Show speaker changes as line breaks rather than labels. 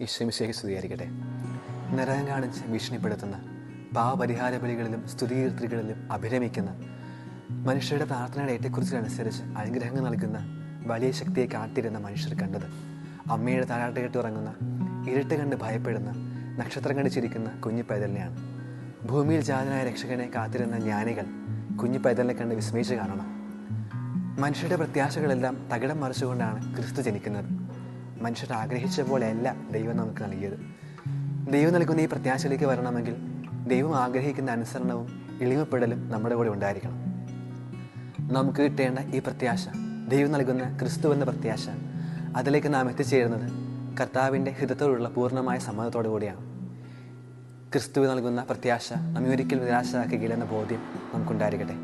ഈശ്വമിശേഖി സ്തുതിയായിരിക്കട്ടെ. നിറകം കാണിച്ച് ഭീഷണിപ്പെടുത്തുന്ന പാവപരിഹാര ബലികളിലും സ്തുതികീർത്തികളിലും അഭിരമിക്കുന്ന മനുഷ്യരുടെ പ്രാർത്ഥനയുടെ ഏറ്റക്കുറിച്ചിലനുസരിച്ച് അനുഗ്രഹങ്ങൾ നൽകുന്ന വലിയ ശക്തിയെ കാത്തിരുന്ന മനുഷ്യർ കണ്ടത് അമ്മയുടെ താരാട്ട് കേട്ട് ഉറങ്ങുന്ന, ഇരുട്ട് കണ്ട് ഭയപ്പെടുന്ന, നക്ഷത്രം കണ്ട് ചിരിക്കുന്ന കുഞ്ഞു പൈതലിനെയാണ്. ഭൂമിയിൽ ജാതനായ രക്ഷകനെ കാത്തിരുന്ന ജ്ഞാനികൾ കുഞ്ഞു പൈതലിനെ കണ്ട് വിസ്മയിച്ച് കാണണം. മനുഷ്യരുടെ പ്രത്യാശകളെല്ലാം തകിടം മറിച്ചുകൊണ്ടാണ് ക്രിസ്തു ജനിക്കുന്നത്. മനുഷ്യർ ആഗ്രഹിച്ച പോലെയല്ല ദൈവം നമുക്ക് നൽകിയത്. ദൈവം നൽകുന്ന ഈ പ്രത്യാശയിലേക്ക് വരണമെങ്കിൽ ദൈവം ആഗ്രഹിക്കുന്ന അനുസരണവും എളിമപ്പെടലും നമ്മുടെ കൂടെ ഉണ്ടായിരിക്കണം. നമുക്ക് കിട്ടേണ്ട ഈ പ്രത്യാശ, ദൈവം നൽകുന്ന ക്രിസ്തു എന്ന പ്രത്യാശ, അതിലേക്ക് നാം എത്തിച്ചേരുന്നത് കർത്താവിൻ്റെ ഹൃദയത്തോടുള്ള പൂർണ്ണമായ സമ്മതത്തോടു കൂടിയാണ്. ക്രിസ്തു നൽകുന്ന പ്രത്യാശ നമ്മെ ഒരിക്കലും നിരാശരാക്കുകയില്ലെന്ന ബോധ്യം നമുക്കുണ്ടായിരിക്കട്ടെ.